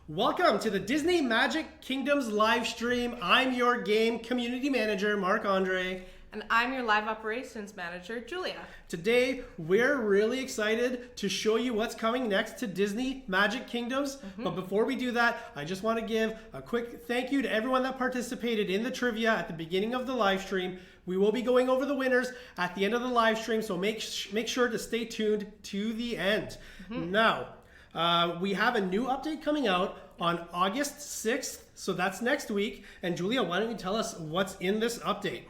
Welcome to the Disney Magic Kingdoms live stream. I'm your game community manager, Marc-Andre. And I'm your live operations manager, Julia. Today, we're really excited to show you what's coming next to Disney Magic Kingdoms. But before we do that, I just want to give a quick thank you to everyone that participated in the trivia at the beginning of the live stream. We will be going over the winners at the end of the live stream, so make sure to stay tuned to the end. Now, we have a new update coming out on August 6th, so that's next week. And Julia, why don't you tell us what's in this update?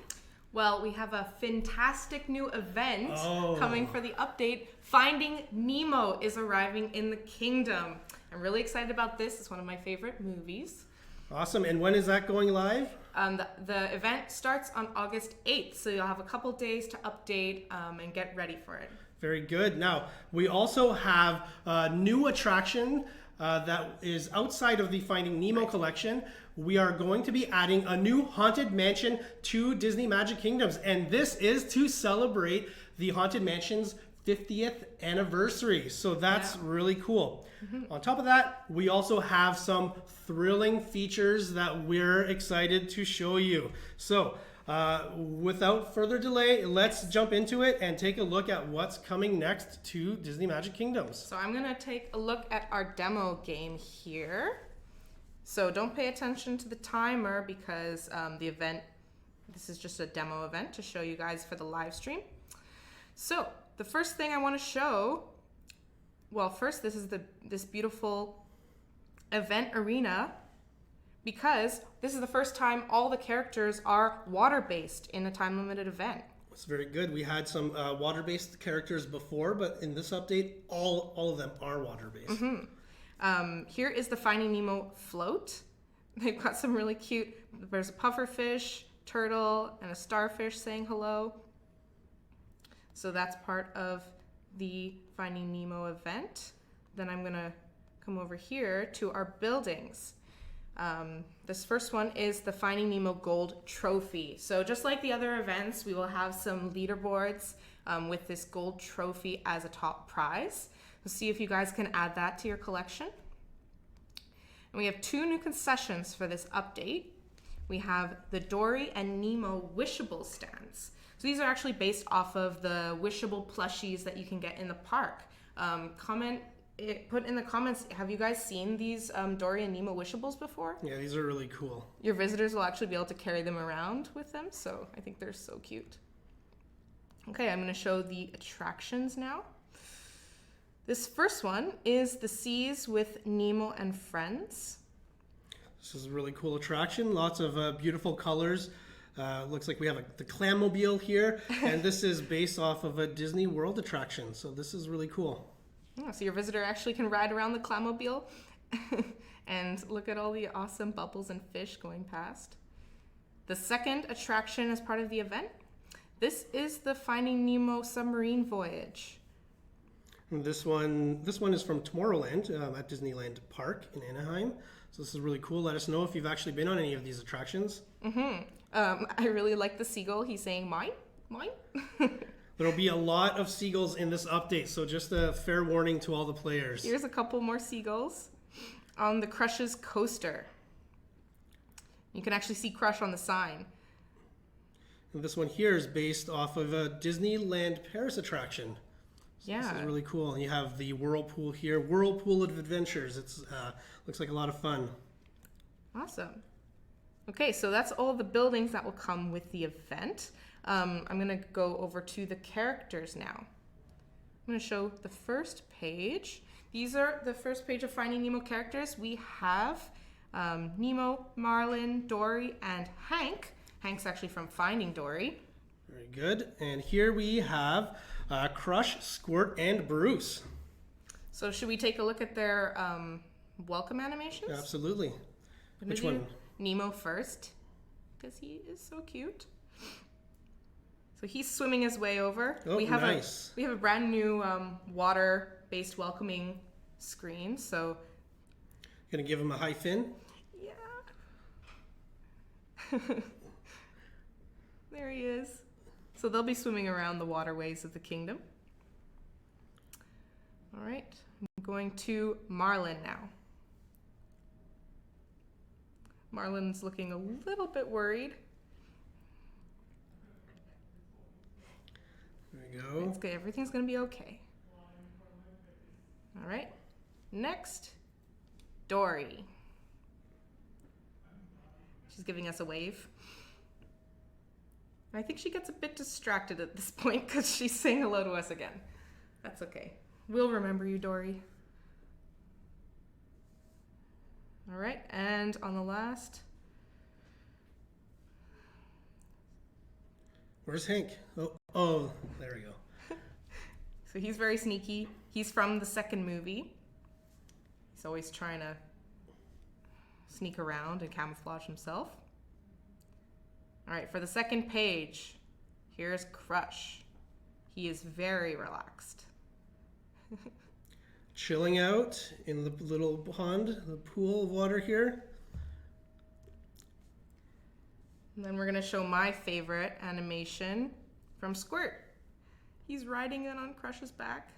Well, we have a fantastic new event coming for the update. Finding Nemo is arriving in the kingdom. I'm really excited about this. It's one of my favorite movies. Awesome. And when is that going live? The event starts on August 8th, so you'll have a couple days to update and get ready for it. Very good. Now, we also have a new attraction that is outside of the Finding Nemo collection. We are going to be adding a new Haunted Mansion to Disney Magic Kingdoms, and this is to celebrate the Haunted Mansion's 50th anniversary. So that's really cool. On top of that, we also have some thrilling features that we're excited to show you. So without further delay, let's jump into it and take a look at what's coming next to Disney Magic Kingdoms. So I'm gonna take a look at our demo game here. So don't pay attention to the timer because this is just a demo event to show you guys for the live stream. So the first thing I want to show, well, first this is this beautiful event arena, because this is the first time all the characters are water-based in a time-limited event. It's very good. We had some water-based characters before, but in this update, all of them are water-based. Here is the Finding Nemo float. They've got some really cute, there's a pufferfish, turtle, and a starfish saying hello. So that's part of the Finding Nemo event. Then I'm gonna come over here to our buildings. This first one is the Finding Nemo Gold Trophy. So just like the other events, we will have some leaderboards with this gold trophy as a top prize. So see if you guys can add that to your collection. And we have two new concessions for this update. We have the Dory and Nemo wishable stands. So these are actually based off of the wishable plushies that you can get in the park. Put in the comments, have you guys seen these Dory and Nemo wishables before? Yeah, these are really cool. Your visitors will actually be able to carry them around with them, so I think they're so cute. Okay, I'm going to show the attractions now. This first one is the Seas with Nemo and Friends. This is a really cool attraction. Lots of beautiful colors. Looks like we have the Clammobile here, and this is based off of a Disney World attraction, so this is really cool. Oh, so your visitor actually can ride around the Clammobile and look at all the awesome bubbles and fish going past. The second attraction as part of the event, this is the Finding Nemo submarine voyage. And this one is from Tomorrowland at Disneyland Park in Anaheim. So this is really cool. Let us know if you've actually been on any of these attractions. I really like the seagull. He's saying, mine, mine. There'll be a lot of seagulls in this update, so just a fair warning to all the players. Here's a couple more seagulls on the Crush's coaster. You can actually see Crush on the sign. And this one here is based off of a Disneyland Paris attraction. So yeah. This is really cool. And you have the Whirlpool here, Whirlpool of Adventures. It's looks like a lot of fun. Awesome. Okay, so that's all the buildings that will come with the event. I'm going to go over to the characters now. I'm going to show the first page. These are the first page of Finding Nemo characters. We have Nemo, Marlin, Dory, and Hank. Hank's actually from Finding Dory. Very good. And here we have Crush, Squirt, and Bruce. So should we take a look at their welcome animations? Absolutely. Which one? Nemo first, because he is so cute. So he's swimming his way over. Oh, nice. We have a brand new water-based welcoming screen. So, gonna give him a high fin. Yeah. There he is. So they'll be swimming around the waterways of the kingdom. All right, I'm going to Marlin now. Marlon's looking a little bit worried. There we go. It's good. Everything's going to be okay. All right. Next, Dory. She's giving us a wave. I think she gets a bit distracted at this point because she's saying hello to us again. That's okay. We'll remember you, Dory. All right, and on the last. Where's Hank? Oh, there we go. So he's very sneaky. He's from the second movie. He's always trying to sneak around and camouflage himself. All right, for the second page, here's Crush. He is very relaxed. Chilling out in the little pond, the pool of water here. And then we're going to show my favorite animation from Squirt. He's riding in on Crush's back.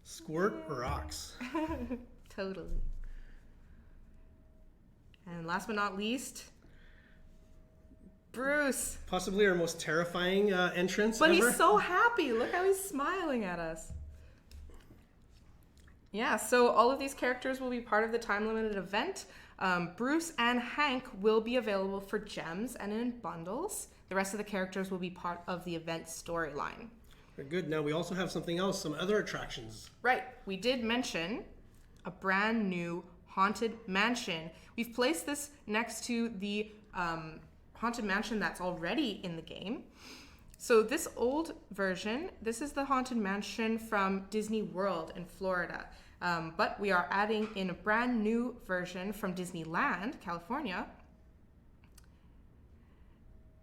Squirt rocks. Totally. And last but not least, Bruce. Possibly our most terrifying entrance But ever. he's so happy. Look how he's smiling at us. Yeah, so all of these characters will be part of the time-limited event. Bruce and Hank will be available for gems and in bundles. The rest of the characters will be part of the event storyline. Very good. Now we also have something else, some other attractions. Right, we did mention a brand new Haunted Mansion. We've placed this next to the Haunted Mansion that's already in the game. So this old version, this is the Haunted Mansion from Disney World in Florida. But we are adding in a brand new version from Disneyland, California.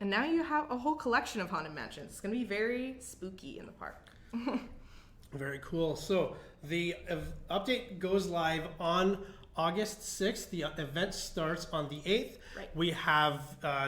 And now you have a whole collection of Haunted Mansions. It's going to be very spooky in the park. Very cool. So the update goes live on August 6th. The event starts on the 8th. Right. We have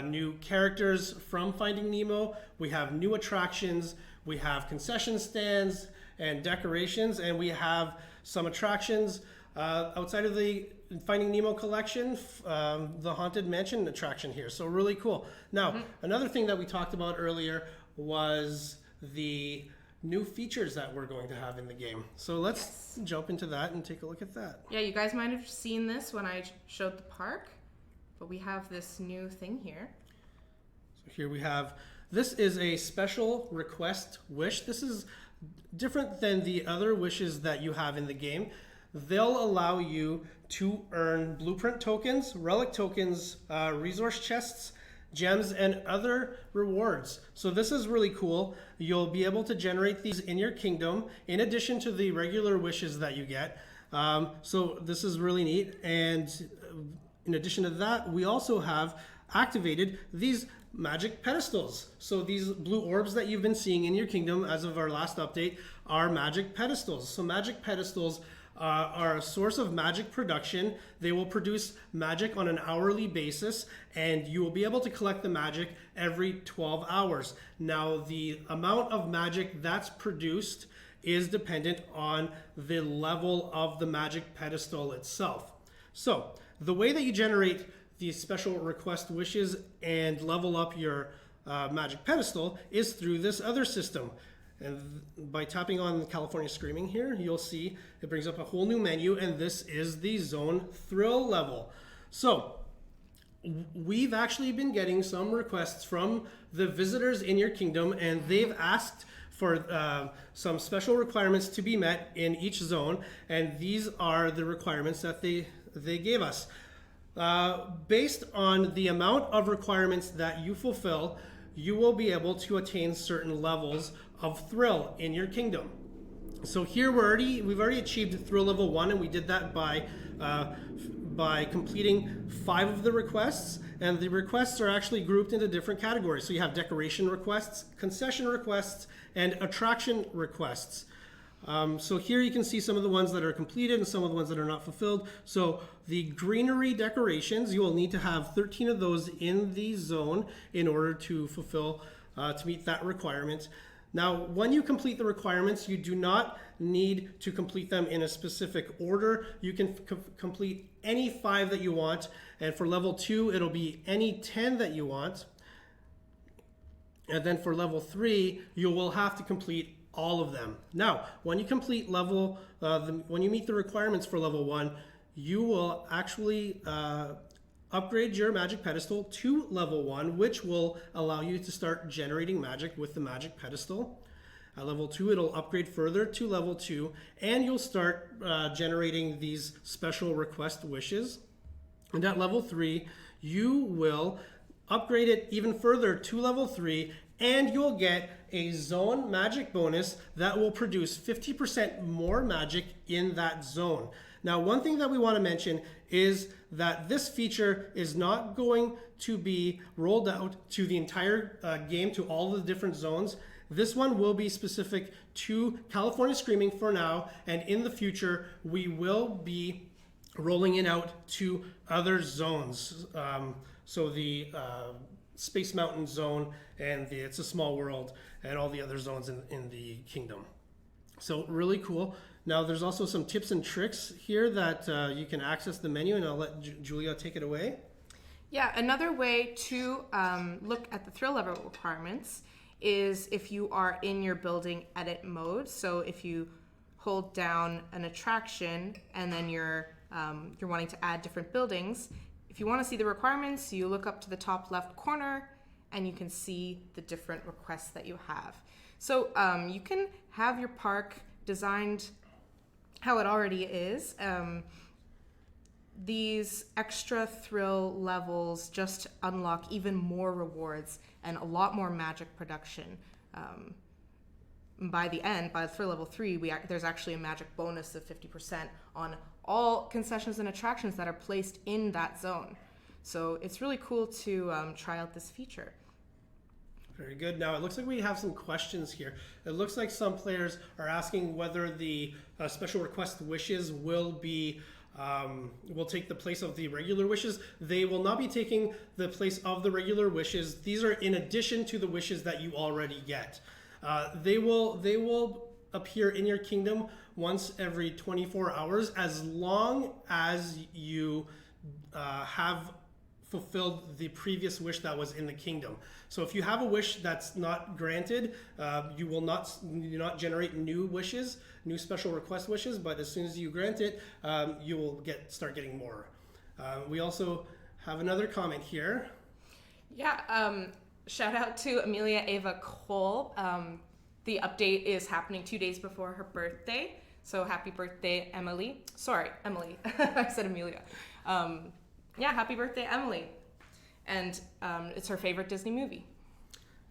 new characters from Finding Nemo. We have new attractions. We have concession stands and decorations. And we have some attractions outside of the Finding Nemo collection, the Haunted Mansion attraction here. So really cool. Now, another thing that we talked about earlier was the new features that we're going to have in the game. So let's jump into that and take a look at that. Yeah, you guys might have seen this when I showed the park, but we have this new thing here. So here we have, this is a special request wish. This is different than the other wishes that you have in the game. They'll allow you to earn blueprint tokens, relic tokens, resource chests, gems, and other rewards. So this is really cool. You'll be able to generate these in your kingdom in addition to the regular wishes that you get. So this is really neat. And in addition to that, we also have activated these magic pedestals. So these blue orbs that you've been seeing in your kingdom as of our last update are magic pedestals. So magic pedestals are a source of magic production. They will produce magic on an hourly basis, and you will be able to collect the magic every 12 hours. Now, the amount of magic that's produced is dependent on the level of the magic pedestal itself. So, the way that you generate these special request wishes and level up your magic pedestal is through this other system. And by tapping on California Screaming here, you'll see it brings up a whole new menu, and this is the Zone Thrill level. So we've actually been getting some requests from the visitors in your kingdom, and they've asked for some special requirements to be met in each zone, and these are the requirements that they gave us. Based on the amount of requirements that you fulfill, you will be able to attain certain levels of thrill in your kingdom. So here we've already achieved thrill level 1, and we did that by completing 5 of the requests, and the requests are actually grouped into different categories. So you have decoration requests, concession requests, and attraction requests. So here you can see some of the ones that are completed and some of the ones that are not fulfilled. So the greenery decorations, you will need to have 13 of those in the zone in order to fulfill, to meet that requirement. Now, when you complete the requirements, you do not need to complete them in a specific order. You can complete any 5 that you want, and for level 2, it'll be any 10 that you want. And then for level 3, you will have to complete all of them. Now, when you complete when you meet the requirements for level 1, you will actually upgrade your magic pedestal to level 1, which will allow you to start generating magic with the magic pedestal. At level 2, it'll upgrade further to level 2, and you'll start generating these special request wishes. And at level 3, you will upgrade it even further to level 3, and you'll get a zone magic bonus that will produce 50% more magic in that zone. Now, one thing that we want to mention is that this feature is not going to be rolled out to the entire game, to all the different zones. This one will be specific to California Screaming for now, and in the future, we will be rolling it out to other zones. So the Space Mountain zone and the It's a Small World and all the other zones in the kingdom. So really cool. Now there's also some tips and tricks here that you can access the menu, and I'll let Julia take it away. Yeah, another way to look at the thrill level requirements is if you are in your building edit mode. So if you hold down an attraction and then you're wanting to add different buildings, if you want to see the requirements, you look up to the top left corner and you can see the different requests that you have. So you can have your park designed how it already is. These extra thrill levels just unlock even more rewards and a lot more magic production. By the end, by thrill level 3, there's actually a magic bonus of 50% on all concessions and attractions that are placed in that zone. So it's really cool to try out this feature. Very good. Now it looks like we have some questions here. It looks like some players are asking whether the special request wishes will take the place of the regular wishes. They will not be taking the place of the regular wishes. These are in addition to the wishes that you already get. They will appear in your kingdom once every 24 hours, as long as you have fulfilled the previous wish that was in the kingdom. So if you have a wish that's not granted, you will not generate new wishes, new special request wishes, but as soon as you grant it, you will start getting more. We also have another comment here. Yeah, shout out to Amelia Ava Cole. The update is happening 2 days before her birthday. So happy birthday, Emily. Sorry, Emily. I said Amelia. Yeah, happy birthday, Emily. And it's her favorite Disney movie.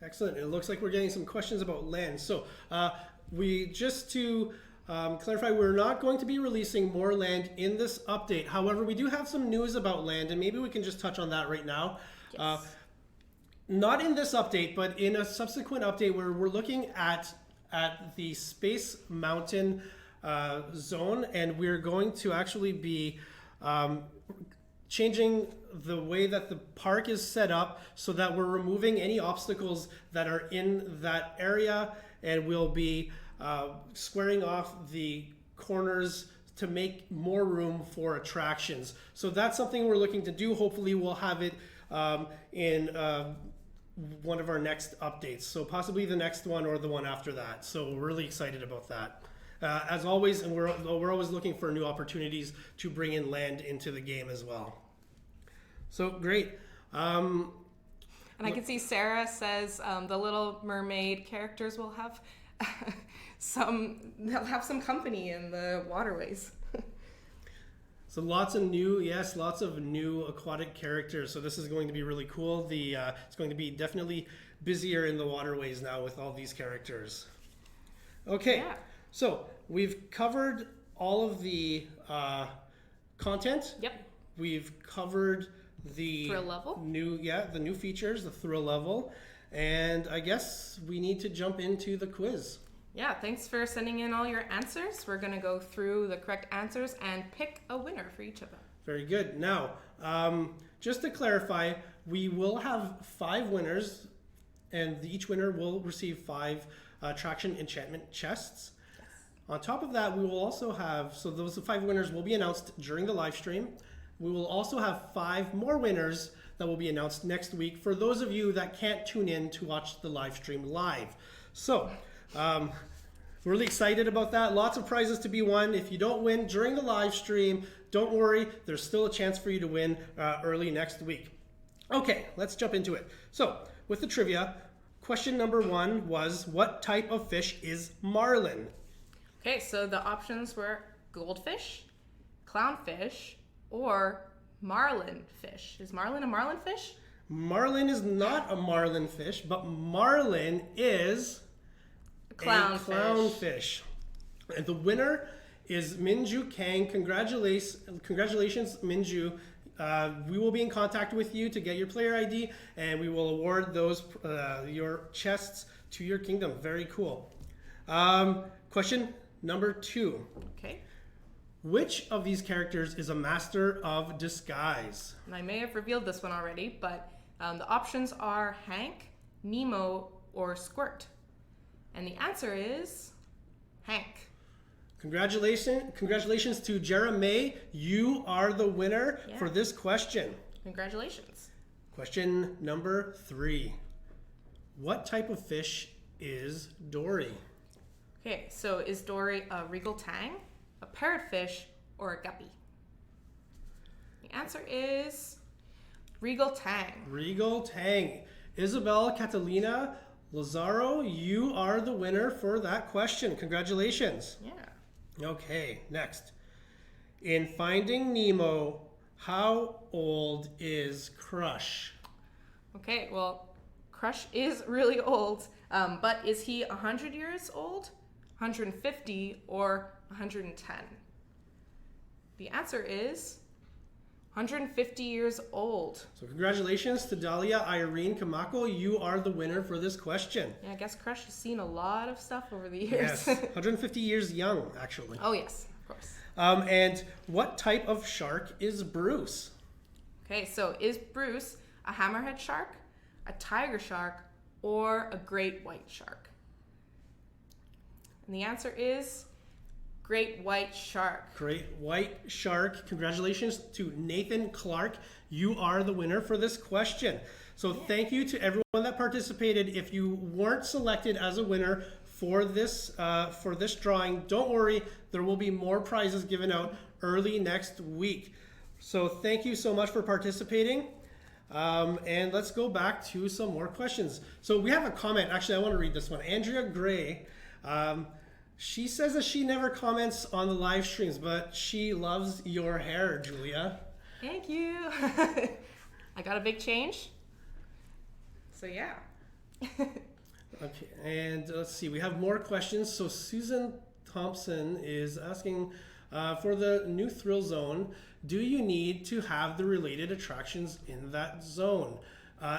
Excellent. It looks like we're getting some questions about land. So to clarify, we're not going to be releasing more land in this update. However, we do have some news about land, and maybe we can just touch on that right now. Yes. Not in this update, but in a subsequent update where we're looking at the Space Mountain zone, and we're going to actually be changing the way that the park is set up so that we're removing any obstacles that are in that area, and we'll be squaring off the corners to make more room for attractions. So that's something we're looking to do. Hopefully we'll have it in one of our next updates. So possibly the next one or the one after that. So we're really excited about that. As always, and we're always looking for new opportunities to bring in land into the game as well. So great. And I can see Sarah says the Little Mermaid characters will have they'll have some company in the waterways. So lots of new aquatic characters. So this is going to be really cool. It's going to be definitely busier in the waterways now with all these characters. Okay. Yeah. So we've covered all of the content. Yep. We've covered the thrill level. The new features, the thrill level, and I guess we need to jump into the quiz. Yeah, thanks for sending in all your answers. We're going to go through the correct answers and pick a winner for each of them. Very good. Now, just to clarify, we will have 5 winners, and each winner will receive 5 attraction enchantment chests. On top of that, we will also have, so those 5 winners will be announced during the live stream. We will also have 5 more winners that will be announced next week for those of you that can't tune in to watch the live stream live. So, really excited about that. Lots of prizes to be won. If you don't win during the live stream, don't worry. There's still a chance for you to win early next week. Okay, let's jump into it. So, with the trivia, question number 1 was, what type of fish is marlin? Okay, so the options were goldfish, clownfish, or marlin fish. Is marlin a marlin fish? Marlin is not a marlin fish, but marlin is a clownfish. And the winner is Minju Kang. Congratulations, Minju. We will be in contact with you to get your player ID, and we will award those your chests to your kingdom. Very cool. Question number 2. Okay. Which of these characters is a master of disguise? And I may have revealed this one already, but the options are Hank, Nemo, or Squirt. And the answer is Hank. Congratulations to Jeremy. You are the winner for this question. Congratulations. Question number 3. What type of fish is Dory? Okay, so is Dory a regal tang, a parrotfish, or a guppy? The answer is regal tang. Regal tang. Isabel Catalina Lazaro, you are the winner for that question. Congratulations. Yeah. Okay, next. In Finding Nemo, how old is Crush? Okay, well, Crush is really old, but is he 100 years old, 150, or 110? The answer is 150 years old. So congratulations to Dahlia Irene Kamako. You are the winner for this question. Yeah, I guess Crush has seen a lot of stuff over the years. Yes, 150 years young, actually. Oh, yes, of course. And what type of shark is Bruce? Okay, so is Bruce a hammerhead shark, a tiger shark, or a great white shark? And the answer is great white shark. Great white shark. Congratulations to Nathan Clark. You are the winner for this question. So thank you to everyone that participated. If you weren't selected as a winner for this drawing, don't worry. There will be more prizes given out early next week. So thank you so much for participating. And let's go back to some more questions. So we have a comment. Actually, I want to read this one. Andrea Gray. She says that she never comments on the live streams, but she loves your hair, Julia. Thank you. I got a big change. So yeah. Okay, and let's see. We have more questions. So Susan Thompson is asking, for the new thrill zone, do you need to have the related attractions in that zone?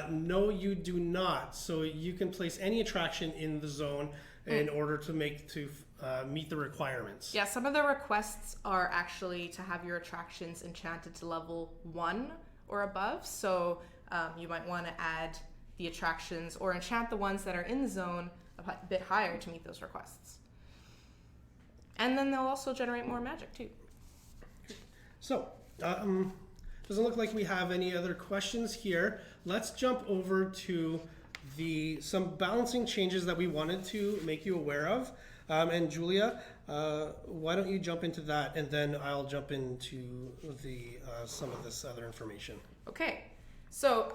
No, you do not. So you can place any attraction in the zone in order to meet the requirements. Yeah, some of the requests are actually to have your attractions enchanted to level 1 or above. So you might want to add the attractions or enchant the ones that are in the zone a bit higher to meet those requests. And then they'll also generate more magic too. So, doesn't look like we have any other questions here. Let's jump over to some balancing changes that we wanted to make you aware of. And Julia, why don't you jump into that, and then I'll jump into some of this other information. Okay, so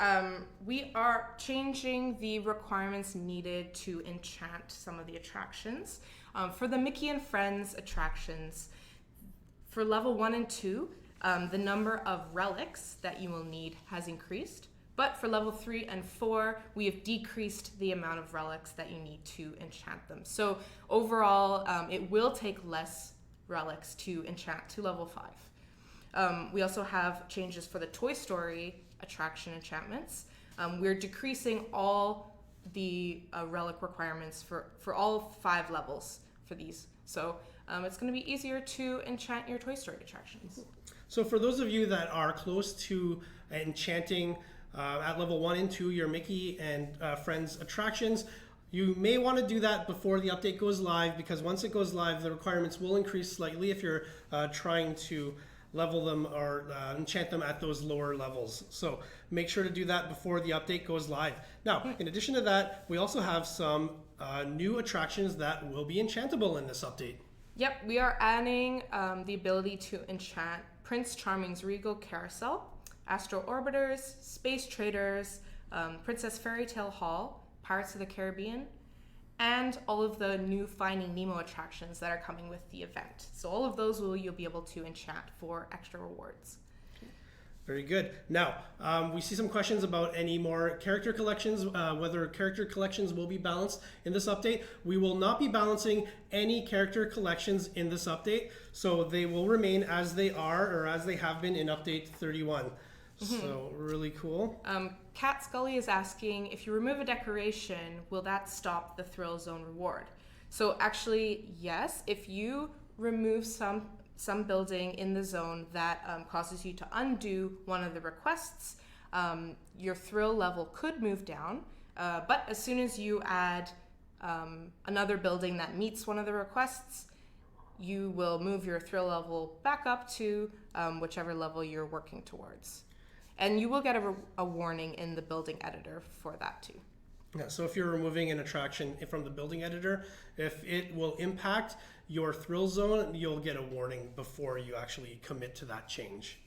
we are changing the requirements needed to enchant some of the attractions. For the Mickey and Friends attractions, for level 1 and 2, the number of relics that you will need has increased. But for level 3 and 4, we have decreased the amount of relics that you need to enchant them. So overall, it will take less relics to enchant to level 5. We also have changes for the Toy Story attraction enchantments. We're decreasing all the relic requirements for all 5 levels for these. So it's going to be easier to enchant your Toy Story attractions. So for those of you that are close to enchanting at level 1 and 2, your Mickey and Friends attractions, You may want to do that before the update goes live, because once it goes live, the requirements will increase slightly if you're trying to level them or enchant them at those lower levels. So make sure to do that before the update goes live. Now, in addition to that, we also have some new attractions that will be enchantable in this update. Yep, we are adding the ability to enchant Prince Charming's Regal Carousel, Astro Orbiters, Space Traders, Princess Fairy Tale Hall, Pirates of the Caribbean, and all of the new Finding Nemo attractions that are coming with the event. So all of those you'll be able to enchant for extra rewards. Very good. Now, we see some questions about any more character collections, whether character collections will be balanced in this update. We will not be balancing any character collections in this update, so they will remain as they are or as they have been in update 31. So really cool. Cat Scully is asking, if you remove a decoration, will that stop the Thrill Zone reward? So actually, yes. If you remove some building in the zone that causes you to undo one of the requests, your thrill level could move down. But as soon as you add another building that meets one of the requests, you will move your thrill level back up to whichever level you're working towards. And you will get a warning in the building editor for that too. Yeah, so if you're removing an attraction from the building editor, if it will impact your thrill zone, you'll get a warning before you actually commit to that change.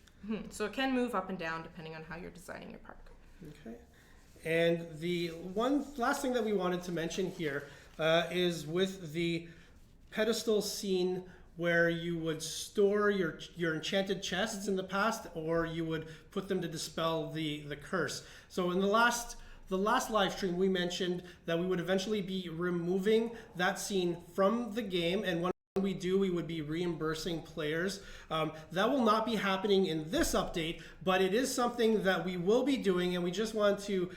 So it can move up and down depending on how you're designing your park. Okay. And the one last thing that we wanted to mention here is with the pedestal scene where you would store your enchanted chests in the past, or you would put them to dispel the curse. So in the last live stream, we mentioned that we would eventually be removing that scene from the game, and when we do, we would be reimbursing players. That will not be happening in this update, but it is something that we will be doing, and we just want to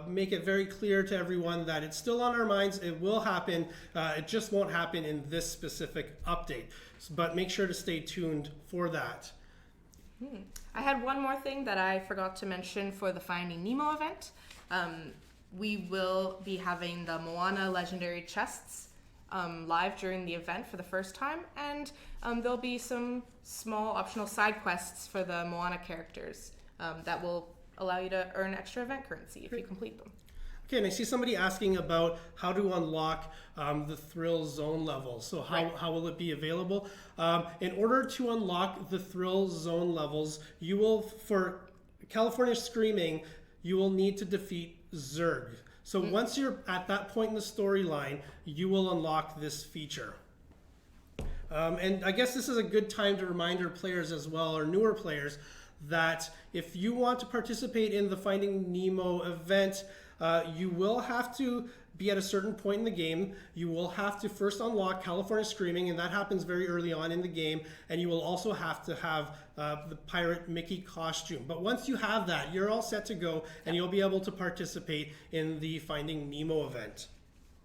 make it very clear to everyone that it's still on our minds. It will happen. It just won't happen in this specific update. But make sure to stay tuned for that. I had one more thing that I forgot to mention for the Finding Nemo event. We will be having the Moana Legendary Chests live during the event for the first time, and there'll be some small optional side quests for the Moana characters that will allow you to earn extra event currency if you complete them. Okay, and I see somebody asking about how to unlock the Thrill Zone levels. So how will it be available? In order to unlock the Thrill Zone levels, you will, for California Screaming, you will need to defeat Zurg. So once you're at that point in the storyline, you will unlock this feature. And I guess this is a good time to remind our players as well, or newer players, that if you want to participate in the Finding Nemo event, you will have to be at a certain point in the game. You will have to first unlock California Screaming, and that happens very early on in the game. And you will also have to have the Pirate Mickey costume. But once you have that, you're all set to go, and you'll be able to participate in the Finding Nemo event.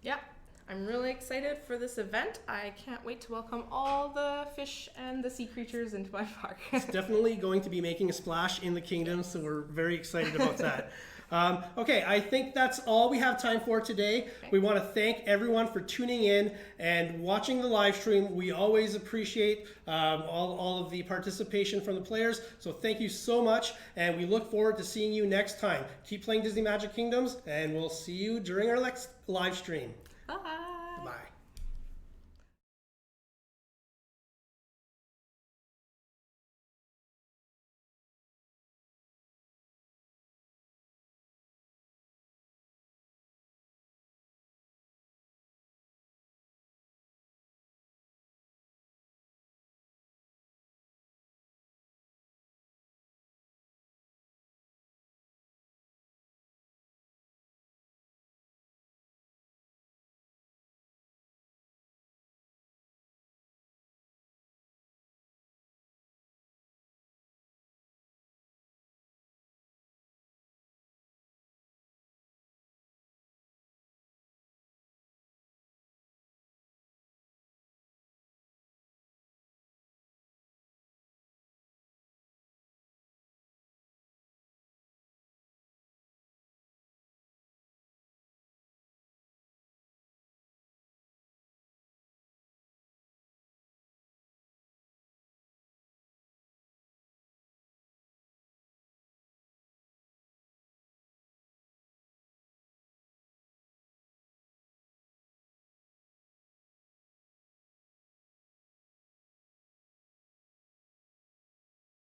Yep. I'm really excited for this event. I can't wait to welcome all the fish and the sea creatures into my park. It's definitely going to be making a splash in the kingdom, so we're very excited about that. Okay, I think that's all we have time for today. Okay. We want to thank everyone for tuning in and watching the live stream. We always appreciate all of the participation from the players, so thank you so much, and we look forward to seeing you next time. Keep playing Disney Magic Kingdoms, and we'll see you during our next live stream.